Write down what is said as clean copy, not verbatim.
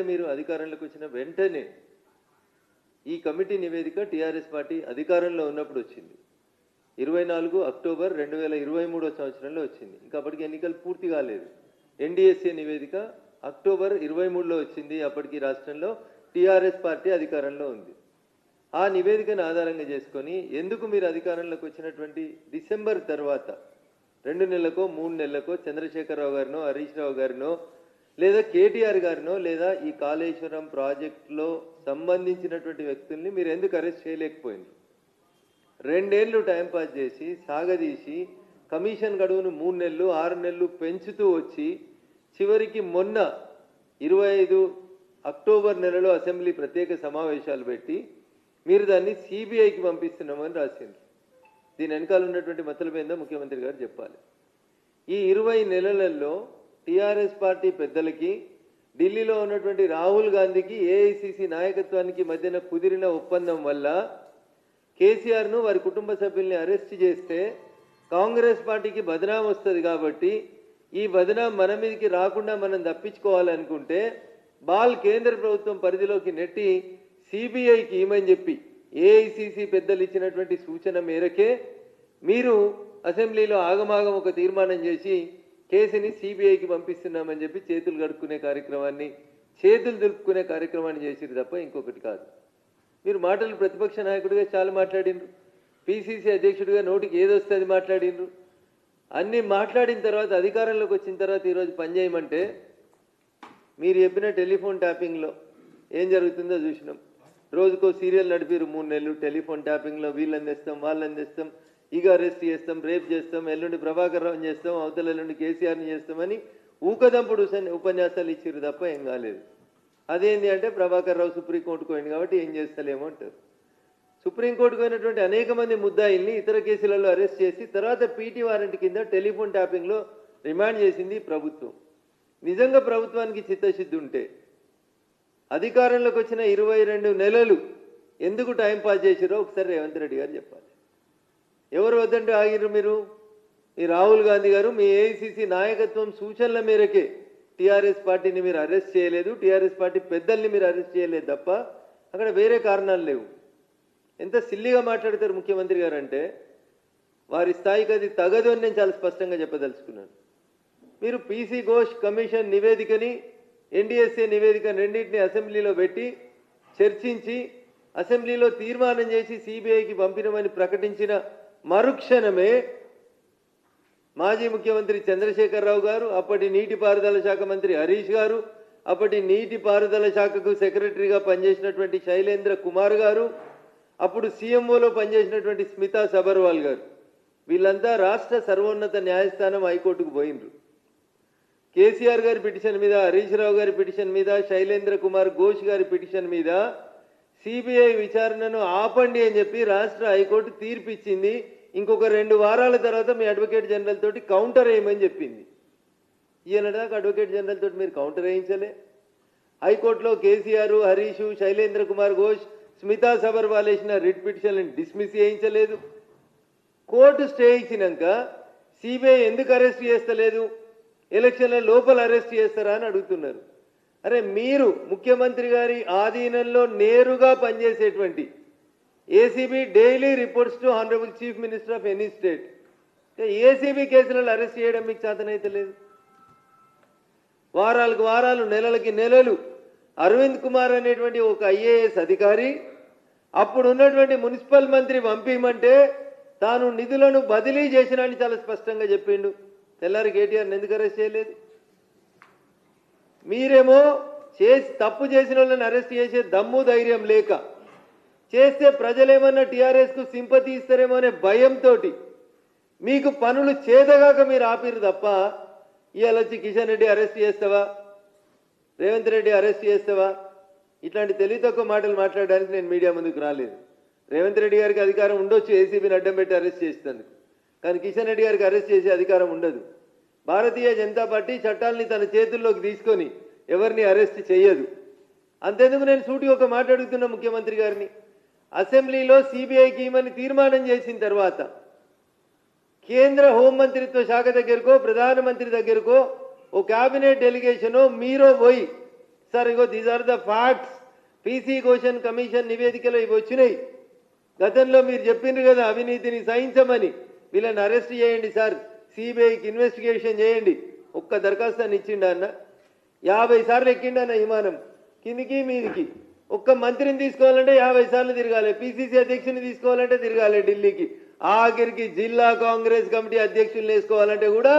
మీరు అధికారంలోకి వచ్చిన వెంటనే ఈ కమిటీ నివేదిక టీఆర్ఎస్ పార్టీ అధికారంలో ఉన్నప్పుడు వచ్చింది. 24 అక్టోబర్ 2023 సంవత్సరంలో వచ్చింది. ఇంకా అప్పటికి ఎన్నికలు పూర్తి కాలేదు. ఎన్డీఎస్ఏ నివేదిక అక్టోబర్ 23లో వచ్చింది. అప్పటికి రాష్ట్రంలో టీఆర్ఎస్ పార్టీ అధికారంలో ఉంది. ఆ నివేదికను ఆధారంగా చేసుకొని ఎందుకు మీరు అధికారంలోకి వచ్చినటువంటి డిసెంబర్ తర్వాత 2 నెలలకో 3 నెలలకో చంద్రశేఖరరావు గారినో హరీష్ రావు గారినో లేదా కేటీఆర్ గారినో లేదా ఈ కాళేశ్వరం ప్రాజెక్టులో సంబంధించినటువంటి వ్యక్తుల్ని మీరు ఎందుకు అరెస్ట్ చేయలేకపోయింది? 2 ఏళ్ళు టైంపాస్ చేసి సాగదీసి కమిషన్ గడువును 3 నెలలు 6 నెలలు పెంచుతూ వచ్చి చివరికి మొన్న 25 అక్టోబర్ నెలలో అసెంబ్లీ ప్రత్యేక సమావేశాలు పెట్టి మీరు దాన్ని సిబిఐకి పంపిస్తున్నామని రాసింది. దీని వెనకాల ఉన్నటువంటి మతలబు ఏందో ముఖ్యమంత్రి గారు చెప్పాలి. ఈ 20 నెలలలో టీఆర్ఎస్ పార్టీ పెద్దలకి ఢిల్లీలో ఉన్నటువంటి రాహుల్ గాంధీకి ఏఐసిసి నాయకత్వానికి మధ్యన కుదిరిన ఒప్పందం వల్ల కేసీఆర్ను వారి కుటుంబ సభ్యుల్ని అరెస్ట్ చేస్తే కాంగ్రెస్ పార్టీకి బదనాం వస్తుంది. కాబట్టి ఈ బదనాం మన మీదకి రాకుండా మనం తప్పించుకోవాలనుకుంటే కేంద్ర ప్రభుత్వం పరిధిలోకి నెట్టి సిబిఐకి ఇవ్వమని చెప్పి ఏఐసిసి పెద్దలు ఇచ్చినటువంటి సూచన మేరకే మీరు అసెంబ్లీలో ఆగమాగం ఒక తీర్మానం చేసి కేసుని సిబిఐకి పంపిస్తున్నామని చెప్పి చేతులు దులుపుకునే కార్యక్రమాన్ని చేసిరు తప్ప ఇంకొకటి కాదు. మీరు మాటలు ప్రతిపక్ష నాయకుడిగా చాలా మాట్లాడినరు, పిసిసి అధ్యక్షుడిగా నోటికి ఏదొస్తే అది మాట్లాడినరు. అన్నీ మాట్లాడిన తర్వాత అధికారంలోకి వచ్చిన తర్వాత ఈరోజు పనిచేయమంటే మీరు చెప్పిన టెలిఫోన్ ట్యాపింగ్లో ఏం జరుగుతుందో చూసినాం. రోజుకో సీరియల్ నడిపిరు 3 నెలలు. టెలిఫోన్ ట్యాపింగ్లో వీళ్ళని తెస్తాం వాళ్ళని తెస్తాం, ఇక అరెస్ట్ చేస్తాం, రేప్ చేస్తాం, ఎల్లుండి ప్రభాకర్ రావుని చేస్తాం, అవతల ఎల్లుండి కేసీఆర్ని చేస్తామని ఊకదంపుడు ఉపన్యాసాలు ఇచ్చిరు తప్ప ఏం కాలేదు. అదేంటి అంటే ప్రభాకర్ రావు సుప్రీంకోర్టుకు పోయింది కాబట్టి ఏం చేస్తలేమో అంటారు. సుప్రీంకోర్టుకు పోయినటువంటి అనేక మంది ముద్దాయిల్ని ఇతర కేసులలో అరెస్ట్ చేసి తర్వాత పీటీ వారెంట్ కింద టెలిఫోన్ ట్యాపింగ్లో రిమాండ్ చేసింది ప్రభుత్వం. నిజంగా ప్రభుత్వానికి చిత్తశుద్ధి ఉంటే అధికారంలోకి వచ్చిన 22 నెలలు ఎందుకు టైం పాస్ చేసిరో ఒకసారి రేవంత్ రెడ్డి గారు చెప్పాలి. ఎవరు వద్దంటే ఆగిర్రు మీరు? మీ రాహుల్ గాంధీ గారు మీ ఏఐసిసి నాయకత్వం సూచనల మేరకే టీఆర్ఎస్ పార్టీని మీరు అరెస్ట్ చేయలేదు, టీఆర్ఎస్ పార్టీ పెద్దల్ని మీరు అరెస్ట్ చేయలేదు తప్ప అక్కడ వేరే కారణాలు లేవు. ఎంత సిల్లిగా మాట్లాడతారు ముఖ్యమంత్రి గారు అంటే వారి స్థాయికి అది తగదు అని నేను చాలా స్పష్టంగా చెప్పదలుచుకున్నాను. మీరు పీసీ ఘోష్ కమిషన్ నివేదికని ఎన్డీఎస్ఏ నివేదిక రెండింటిని అసెంబ్లీలో పెట్టి చర్చించి అసెంబ్లీలో తీర్మానం చేసి సిబిఐకి పంపినమని ప్రకటించిన మరుక్షణమే మాజీ ముఖ్యమంత్రి చంద్రశేఖరరావు గారు, అప్పటి నీటిపారుదల శాఖ మంత్రి హరీష్ గారు, అప్పటి నీటిపారుదల శాఖకు సెక్రటరీగా పనిచేసినటువంటి శైలేంద్ర కుమార్ గారు, అప్పుడు సీఎంఓలో పనిచేసినటువంటి స్మితా సబర్వాల్ గారు, వీళ్ళంతా రాష్ట్ర సర్వోన్నత న్యాయస్థానం హైకోర్టుకు పోయినరు. కేసీఆర్ గారి పిటిషన్ మీద, హరీష్ రావు గారి పిటిషన్ మీద, శైలేంద్ర కుమార్ ఘోష్ గారి పిటిషన్ మీద సిబిఐ విచారణను ఆపండి అని చెప్పి రాష్ట్ర హైకోర్టు తీర్పిచ్చింది. ఇంకొక 2 వారాల తర్వాత మీ అడ్వకేట్ జనరల్ తోటి కౌంటర్ వేయమని చెప్పింది. ఈయనదాకా అడ్వకేట్ జనరల్ తోటి మీరు కౌంటర్ వేయించలే. హైకోర్టులో కేసీఆర్, హరీష్, శైలేంద్ర కుమార్ ఘోష్, స్మితా సబర్వాల్ వేసిన రిట్ పిటిషన్లను డిస్మిస్ చేయించలేదు. కోర్టు స్టే ఇచ్చినాక సిబిఐ ఎందుకు అరెస్ట్ చేస్తలేదు, ఎలక్షన్ల లోపల అరెస్ట్ చేస్తారా అని అడుగుతున్నారు. అరే మీరు ముఖ్యమంత్రి గారి ఆధీనంలో నేరుగా పనిచేసేటువంటి ACB daily reports to honourable chief minister of any state. ACB కేసులలో అరెస్ట్ చేయడం మీకు చేతనైతే లేదు. వారాలకు వారాలు, నెలలకి నెలలు అరవింద్ కుమార్ అనేటువంటి ఒక ఐఏఎస్ అధికారి అప్పుడు ఉన్నటువంటి మున్సిపల్ మంత్రి పంపించమంటే తాను నిధులను బదిలీ చేసినని చాలా స్పష్టంగా చెప్పిండు. తెల్లారి కేటీఆర్ని ఎందుకు అరెస్ట్ చేయలేదు? మీరేమో తప్పు చేసిన వాళ్ళని అరెస్ట్ చేసే దమ్ము ధైర్యం లేక, చేస్తే ప్రజలేమన్నా టీఆర్ఎస్కు సింపతి ఇస్తారేమో అనే భయంతో మీకు పనులు చేతగాక మీరు ఆపిరు తప్ప ఇవాళ వచ్చి కిషన్ రెడ్డి అరెస్ట్ చేస్తావా, రేవంత్ రెడ్డి అరెస్ట్ చేస్తావా, ఇట్లాంటి తెలివి తక్కువ మాటలు మాట్లాడడానికి నేను మీడియా ముందుకు రాలేదు. రేవంత్ రెడ్డి గారికి అధికారం ఉండొచ్చు ఏసీబీని అడ్డం పెట్టి అరెస్ట్ చేసేందుకు, కానీ కిషన్ రెడ్డి గారికి అరెస్ట్ చేసే అధికారం ఉండదు. భారతీయ జనతా పార్టీ చట్టాలని తన చేతుల్లోకి తీసుకొని ఎవరిని అరెస్ట్ చేయదు. అంతేందుకు నేను సూటి ఒక మాట అడుగుతున్న ముఖ్యమంత్రి గారిని, అసెంబ్లీలో సిబిఐకి ఇవ్వమని తీర్మానం చేసిన తర్వాత కేంద్ర హోంమంత్రిత్వ శాఖ దగ్గరకో ప్రధానమంత్రి దగ్గరకో ఓ క్యాబినెట్ డెలిగేషనో మీరో పోయి సార్ ఇగో these are the facts. PC question commission నివేదికలో ఇవి వచ్చినాయి. గతంలో మీరు చెప్పిండ్రు కదా అవినీతిని సహించమని. వీళ్ళని అరెస్ట్ చేయండి సార్, సిబిఐకి ఇన్వెస్టిగేషన్ చేయండి. ఒక్క దరఖాస్తుని ఇచ్చిండ అన్న. 50 సార్లు ఎక్కిండన్న విమానం కిందికి మీదికి. ఒక్క మంత్రిని తీసుకోవాలంటే 50 సార్లు తిరగాలి. పిసిసి అధ్యక్షుని తీసుకోవాలంటే తిరగాలి ఢిల్లీకి. ఆఖరికి జిల్లా కాంగ్రెస్ కమిటీ అధ్యక్షుల్ని వేసుకోవాలంటే కూడా